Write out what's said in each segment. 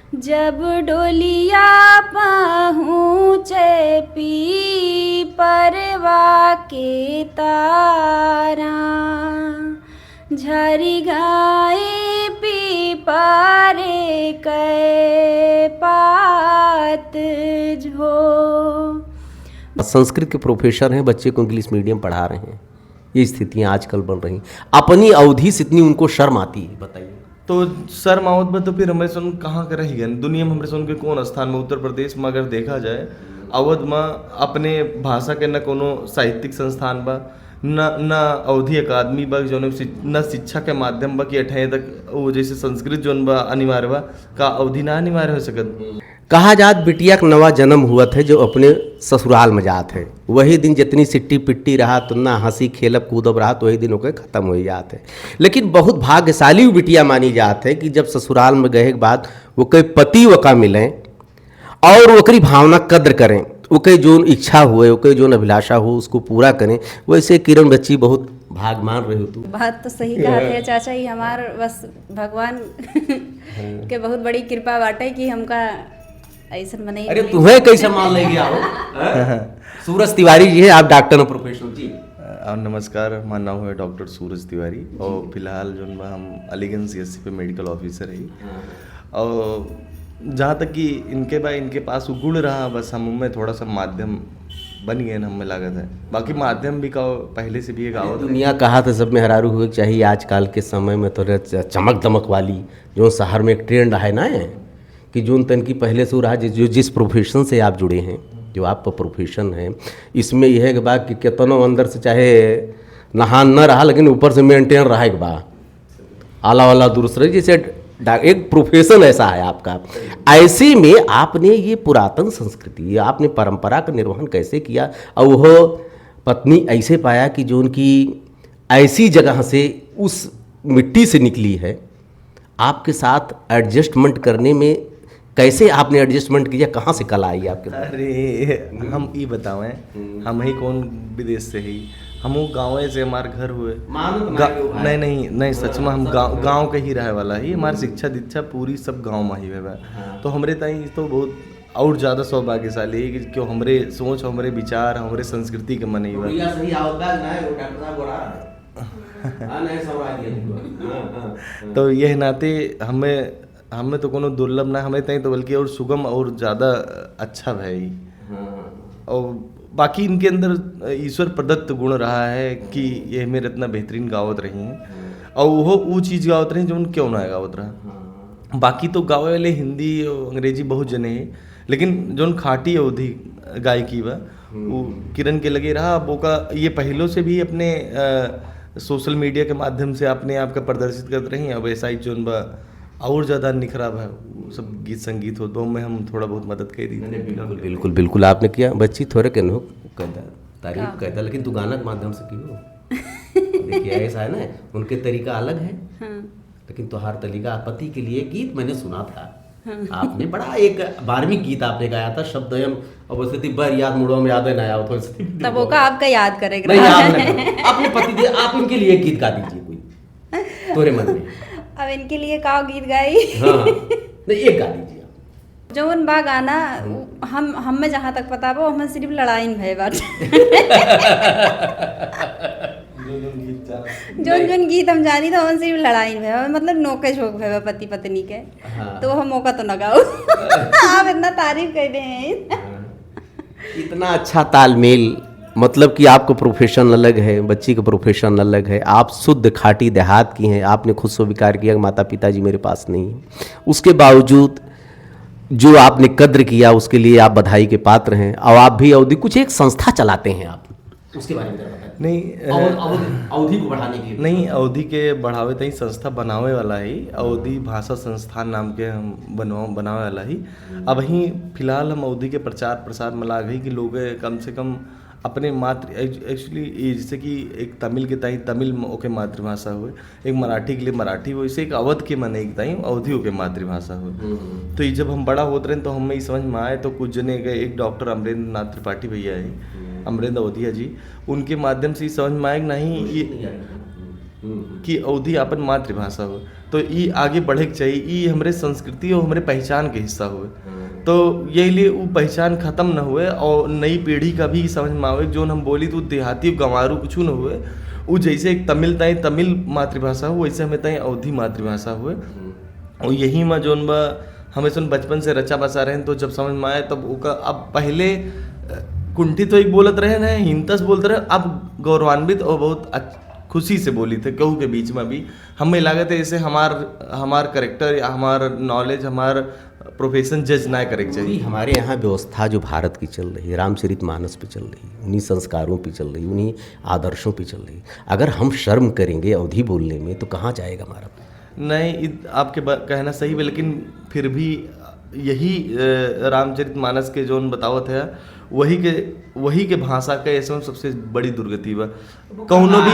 जब डोलिया पहुँचे पीपरवा के तारा, झरि गाए पीपरे के पात झो। संस्कृत के प्रोफेसर हैं, बच्चे को इंग्लिश मीडियम पढ़ा रहे हैं, ये स्थितियां आजकल बन रही। अपनी अवधि से इतनी उनको शर्म आती है, बताइए। तो शर्म आवत में तो फिर हमें सुन कहाँ के रही गए दुनिया में, हमारे सुन के कौन स्थान में। उत्तर प्रदेश में अगर देखा जाए, अवध में अपने भाषा के न कोनो साहित्यिक संस्थान बा, न अवधि अकादमी बा, जो न शिक्षा के माध्यम बा कि 8वीं तक वो जैसे संस्कृत जोन बा अनिवार्य बा, का अवधि ना अनिवार्य हो सकत। कहा जात बिटिया का नवा जन्म हुआ था जो अपने ससुराल में जात है, वही दिन जितनी सिट्टी पिट्टी रहा, तुन्ना हंसी खेलब कूदब रहा, तो वही दिन होकर ख़त्म हो जात है। लेकिन बहुत भाग्यशाली वो बिटिया मानी जात है कि जब ससुराल में गए के बाद वो कई पति वका मिलें और वकरी भावना कद्र करें, वो कई जो इच्छा हुए, वो कई जो अभिलाषा हो उसको पूरा करें। वैसे किरण बच्ची बहुत भाग मान रहे हो तू। बात तो सही कहा थे चाचा, ही हमार बस भगवान के बहुत बड़ी कृपा बाटे कि हमका ऐसा बने। अरे तुम्हें कैसे मान ले गया हो? सूरज तिवारी जी है, आप डॉक्टर हैं प्रोफेशनल जी। नमस्कार, हमारा नाम है डॉक्टर सूरज तिवारी और फिलहाल जो हम अलीगंज CSC पे मेडिकल ऑफिसर है। और जहाँ तक कि इनके पास गुण रहा, बस हम में थोड़ा सा माध्यम बन गए हमें लागत है। बाकी माध्यम भी का पहले से भी एक आवत दुनिया कहा था सब में हरारू हुए चाहिए। आजकल के समय में थोड़ा चमक दमक वाली जो शहर में एक ट्रेंड है ना, कि जो तन की पहले से रहा, जो जिस प्रोफेशन से आप जुड़े हैं, जो आपका प्रोफेशन है, इसमें यह है कि बात कि कितनों अंदर से चाहे नहान न रहा, लेकिन ऊपर से मेंटेन रहा एक बार आला वाला दूसरे, जैसे एक प्रोफेशन ऐसा है आपका। ऐसे में आपने ये पुरातन संस्कृति, आपने परंपरा का निर्वहन कैसे किया, और वह पत्नी ऐसे पाया कि जो उनकी ऐसी जगह से उस मिट्टी से निकली है, आपके साथ एडजस्टमेंट करने में कैसे आपने एडजस्टमेंट किया, कहाँ से कला आई आपके? अरे हम ये बतावें, हम ही कौन विदेश से ही, हम गाँव से हमारे घर हुए। नहीं सच में हम गाँव के ही रहे वाला ही। हमारी शिक्षा दीक्षा पूरी सब गाँव में ही है। तो हमरे ताई तो बहुत और ज़्यादा सौभाग्यशाली है कि क्यों हमरे सोच, हमरे विचार, हमरे संस्कृति के मन ही हुआ। तो यह नाते हमें तो कोनो दुर्लभ ना, हमें तई तो बल्कि और सुगम और ज़्यादा अच्छा भाई। और बाकी इनके अंदर ईश्वर प्रदत्त गुण रहा है कि ये मेरे इतना बेहतरीन गावत रही हैं, और वो चीज़ गावत रही जो क्यों ना गावत रहा। बाकी तो गावे वाले हिंदी और अंग्रेजी बहुत जने हैं, लेकिन जो खाटी अवधि गायकी बा वो किरण के लगे रहा। वो का ये पहलों से भी अपने सोशल मीडिया के माध्यम से अपने आप का प्रदर्शित करते रही। अब ऐसा ही जो और ज़्यादा निखरा है, वो सब गीत संगीत हो, तो में हम थोड़ा बहुत मदद कर दी। बिल्कुल बिल्कुल आपने किया। बच्ची थोड़े के नो कहता तारीफ कहता, लेकिन तू गाना के माध्यम से की हो। देखिए ऐसा है ना, उनके तरीका अलग है, लेकिन तुम्हारा तरीका पति के लिए गीत मैंने सुना था। आपने बड़ा एक 12वीं गीत आपने गाया था, शब्द अब स्थिति बर याद मुड़ो में याद है ना आया तो तब वो का आपका याद करेगा। नहीं आप अपने पति दे, आप इनके लिए एक गीत गा दीजिए कोई तोरे मन में। अब इनके लिए का गीत गाई? हाँ नहीं एक गा दीजिए आप। जो उन बा गाना हम में जहाँ तक पता बा, हमें सिर्फ लड़ाई में है बात। जो गीत हम जानी तो हम सिर्फ लड़ाई में है, मतलब नोके झोंक है पति पत्नी के। हाँ। तो हम मौका तो न गाओ। आप इतना तारीफ कर रहे हैं। इतना अच्छा तालमेल, मतलब कि आपका प्रोफेशन अलग है, बच्ची का प्रोफेशन अलग है, आप शुद्ध खाटी देहात की हैं। आपने खुद स्वीकार किया कि माता पिताजी मेरे पास नहीं है, उसके बावजूद जो आपने कद्र किया उसके लिए आप बधाई के पात्र हैं। और आप भी अवधि कुछ एक संस्था चलाते हैं, आप उसके बारे में बताएं। नहीं अवधि को बढ़ाने के लिए नहीं, अवधि के बढ़ावे तई संस्था बनावे वाला ही, अवधि भाषा संस्थान नाम के हम बनावे वाला ही। अब ही फिलहाल हम अवधि के प्रचार प्रसार में ला गई कि लोग कम से कम अपने एक्चुअली जैसे कि एक तमिल के ताई तमिल ओके मातृभाषा हुए, एक मराठी के लिए मराठी हो, इसे एक अवध के मन एक ताई अवधि के मातृभाषा हो। तो ये जब हम बड़ा होते रहे तो हमें ये समझ में आए, तो कुछ जने गए, एक डॉक्टर अमरेंद्र नाथ त्रिपाठी भैया है, अमरेंद्र अवधिया जी, उनके माध्यम से समझ में आए कि नहीं ये कि अवधी अपन मातृभाषा हो, तो ये आगे बढ़े के चाहिए, ये हमारे संस्कृति और हमारे पहचान के हिस्सा हुए। तो यही लिए वो पहचान खत्म न हुए और नई पीढ़ी का भी समझ में आवे जो हम बोली तो देहाती गंवारू कुछ न हुए। वो जैसे एक तमिल ताई तमिल मातृभाषा हो, वैसे हमें ताई अवधी मातृभाषा हुए। और यही में जोन बा हमें सुन बचपन से रचा बसा रहे हैं, तो जब समझ में आए तब उका अब पहले कुंठी तो एक बोलत रहे ना, हिंतस बोलते रहे, अब गौरवान्वित और बहुत खुशी से बोली थे कहू के बीच में भी हमें लागत है ऐसे हमार करेक्टर या हमार नॉलेज हमार प्रोफेशन जज ना करे चाहिए। हमारे यहाँ व्यवस्था जो भारत की चल रही है, रामचरितमानस पे चल रही है, उन्हीं संस्कारों पे चल रही है, उन्हीं आदर्शों पे चल रही है। अगर हम शर्म करेंगे अवधी बोलने में तो कहाँ जाएगा हमारा? नहीं, आपके कहना सही है, लेकिन फिर भी यही रामचरितमानस के जोन बतावत है वही के भाषा का ऐसे सबसे बड़ी दुर्गति बा। कौनो भी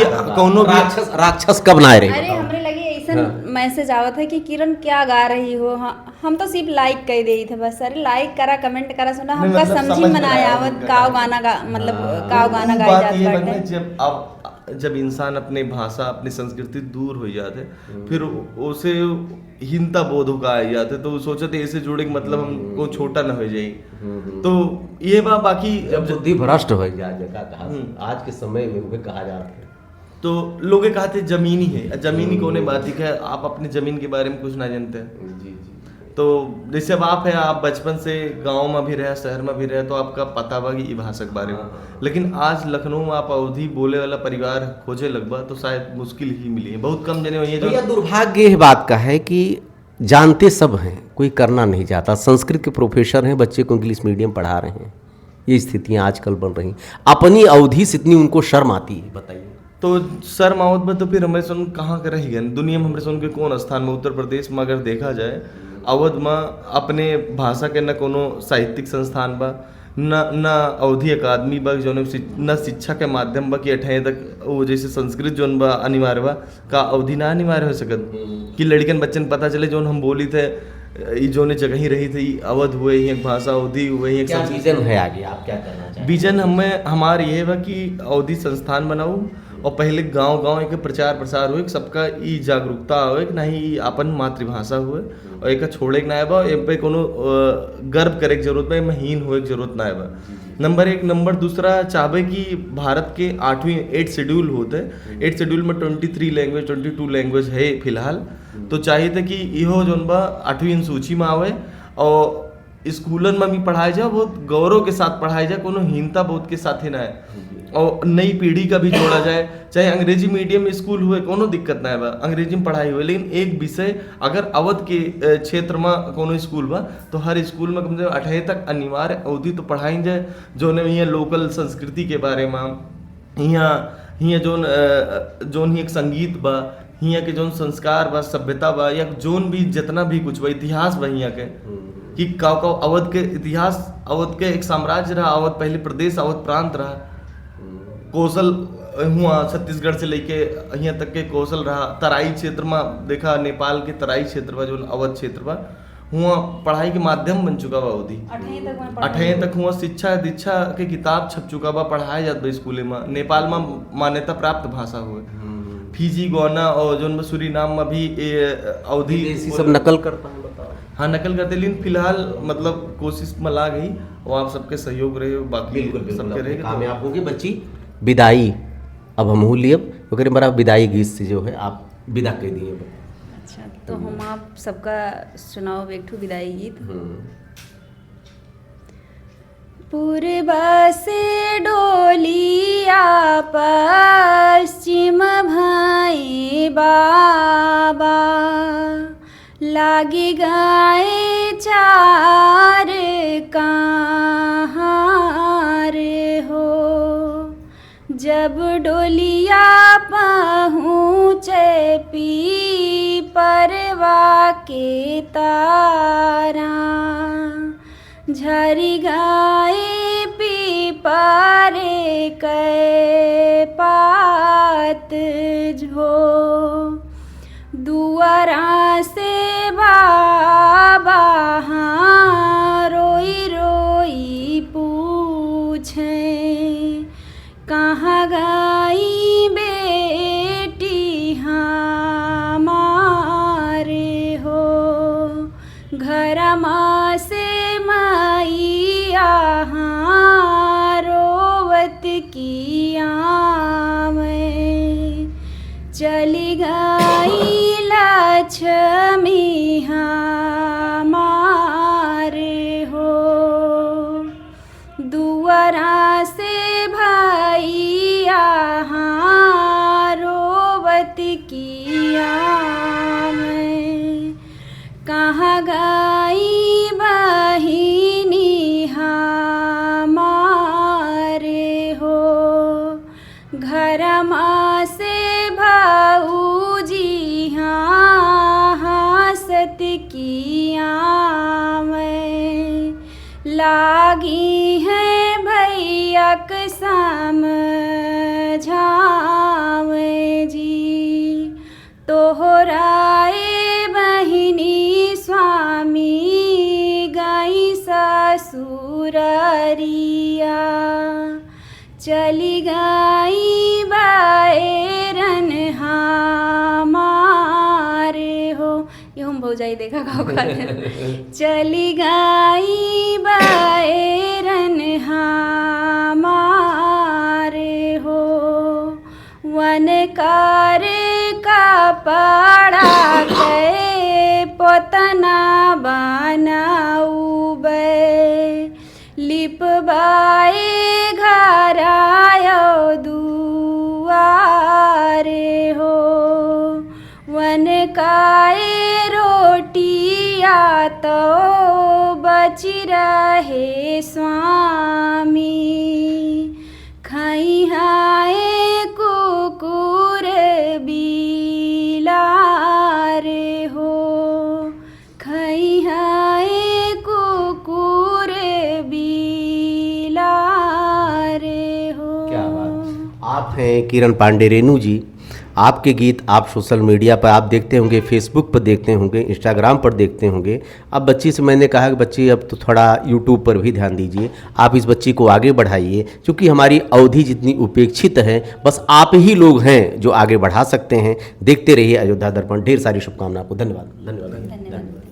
राक्षस कब ना रहे। अरे हमरे लगे ऐसा मैसेज आवत है कि किरण क्या गा रही हो, हम तो सिर्फ लाइक कर दे थे बस। अरे लाइक करा, कमेंट करा, सुना हमका समझी मनाया आवत काव गाना गा, मतलब काव गाना गाई जात बाटे। जब इंसान अपने भाषा अपनी संस्कृति दूर हो जाते फिर उसे हीनता बोध का आ जाते, तो सोचते ऐसे जुड़े मतलब हमको छोटा न हो जाए। तो ये बाकी जब बुद्धि भ्रष्ट हो जाए कहा आज के समय में उन्हें कहा जाता है, तो लोग कहते जमीनी है, जमीनी कोने बात है, आप अपनी जमीन के बारे में कुछ ना जानते हैं। जी। तो जैसे अब आप है, आप बचपन से गांव में भी रहे, शहर में भी रहे, तो आपका पता बा कि भाषा के बारे में। लेकिन आज लखनऊ में आप अवधी बोले वाला परिवार खोजे लगभग तो शायद मुश्किल ही मिली है, बहुत कम जने हुई है। जो दुर्भाग्य इस बात का है कि जानते सब हैं, कोई करना नहीं चाहता। संस्कृत के प्रोफेसर हैं, बच्चे को इंग्लिश मीडियम पढ़ा रहे हैं, ये स्थितियाँ आजकल बन रही। अपनी अवधि से इतनी उनको शर्म आती है, बताइए। तो शर्म आवत में तो फिर हमारे सुन कहाँ के रह गए दुनिया में, हमारे सुन के कौन स्थान में? उत्तर प्रदेश में अगर देखा जाए, अवध में अपने भाषा के न कोनो साहित्यिक संस्थान बा, न अवधी अकादमी बा, जो न शिक्षा के माध्यम बा कि 8वीं तक वो जैसे संस्कृत जोन बा अनिवार्य बा का अवधी ना अनिवार्य हो सकत कि लड़कन बच्चन पता चले जोन हम बोली थे जो ने जगह ही रही थी अवध हुए ही एक भाषा अवधी हुए ही। क्या विजन है आगे, आप क्या करना चाहते हैं? विजन हमारे ये बा कि अवधी संस्थान बनाऊँ और पहले गांव एक प्रचार प्रसार हुए, सबका ई जागरूकता आवे कि नहीं अपन मातृभाषा हुए और एक छोड़े के ना बा, ए पे कोनो गर्व करे की जरूरत बा, हीन होए की जरूरत ना बा। नंबर 1। नंबर दूसरा चाहबे कि भारत के 8 शेड्यूल होते, 8 शेड्यूल में 23 लैंग्वेज 22 लैंग्वेज है फिलहाल, तो चाहिए था कि इहो जोन बा 8वीं सूची में आवे और स्कूलन में भी पढ़ाया जाए, बहुत गौरव के साथ पढ़ाया जाए, कोनो हीनता बोध के साथ ही ना है। और नई पीढ़ी का भी जोड़ा जाए, चाहे अंग्रेजी मीडियम स्कूल हुए कोनो दिक्कत ना है, अंग्रेजी में पढ़ाई हुए, लेकिन एक विषय अगर अवध के क्षेत्र में कोनो स्कूल बा तो हर स्कूल में कम से कम 8वीं तक अनिवार्य अवधि तो पढ़ाई जाए, जो ने यहाँ लोकल संस्कृति के बारे में, यहाँ जोन एक संगीत बा, यहाँ के जोन संस्कार बा, सभ्यता बा, या जोन भी जितना भी कुछ बा, इतिहास बा यहाँ के कि काव अवध के इतिहास, अवध के एक साम्राज्य रहा, अवध पहले प्रदेश, अवध प्रांत रहा, कौशल हुआ छत्तीसगढ़ से लेके यहाँ तक के कौशल रहा, तराई क्षेत्र में देखा नेपाल के तराई क्षेत्र में जो अवध क्षेत्र बा हुआ पढ़ाई के माध्यम बन चुका बा अवधि। 8वीं तक हुआ शिक्षा दीक्षा के किताब छप चुका बा, पढ़ाया जाता स्कूल में, नेपाल में मान्यता प्राप्त भाषा हुए, फिजी गोना और जो सूरीनाम में भी अवधि सब नकल करता है। हाँ नकल करते, लेकिन फिलहाल मतलब कोशिश में ला गई और आप सबके सहयोग रहे, बाकी सबके रहे कामयाब होंगे। बच्ची विदाई अब हम लिए क्योंकि हमारा विदाई गीत से जो है आप विदा कर दिए। अच्छा, तो हम आप सबका सुनाओ एक ठो विदाई गीत। पूर्वा से डोलिया पश्चिम भाई बाबा, लागी गाए चार कहार हो, जब डोलिया पहुँचे पीपरवा के तारा, झरी गाए पीपरे के पात झो, दुआरा से बाबा हाँ रोई रोई पूछे, कहाँ गई बेटी से मैया रोवत किया मैं, चली गई लक्ष्मी हमारे हो, दुआरा से भैया रोवत किया मैं, कहाँ गई बहिनी हमारे हो, घर माँ से भाऊजी हंसत किया मैं, लागी है भैया के समझावे जी, तोहराए बहिनी स्वामी गई ससुररिया, चली गई बायरन हमारे हो। ये हम भौजाई देखा गाँव का चली गई बायरन हमारे हो, वन करे कपड़ा के पोतना बनाऊबे, लिपबाए घर आयो दुआरे हो, वन काए रोटिया तो बची रहे स्वामी, खाई हाय कुकुर बिलारे हो, खाई हाय कुकुर बिलारे हो। क्या बात। आप हैं किरण पांडे रेनू जी, आपके गीत आप सोशल मीडिया पर आप देखते होंगे, फेसबुक पर देखते होंगे, इंस्टाग्राम पर देखते होंगे। अब बच्ची से मैंने कहा कि बच्ची अब तो थोड़ा यूट्यूब पर भी ध्यान दीजिए, आप इस बच्ची को आगे बढ़ाइए, क्योंकि हमारी अवधि जितनी उपेक्षित है, बस आप ही लोग हैं जो आगे बढ़ा सकते हैं। देखते रहिए अयोध्या दर्पण। ढेर सारी शुभकामनाएं आपको। धन्यवाद। धन्यवाद।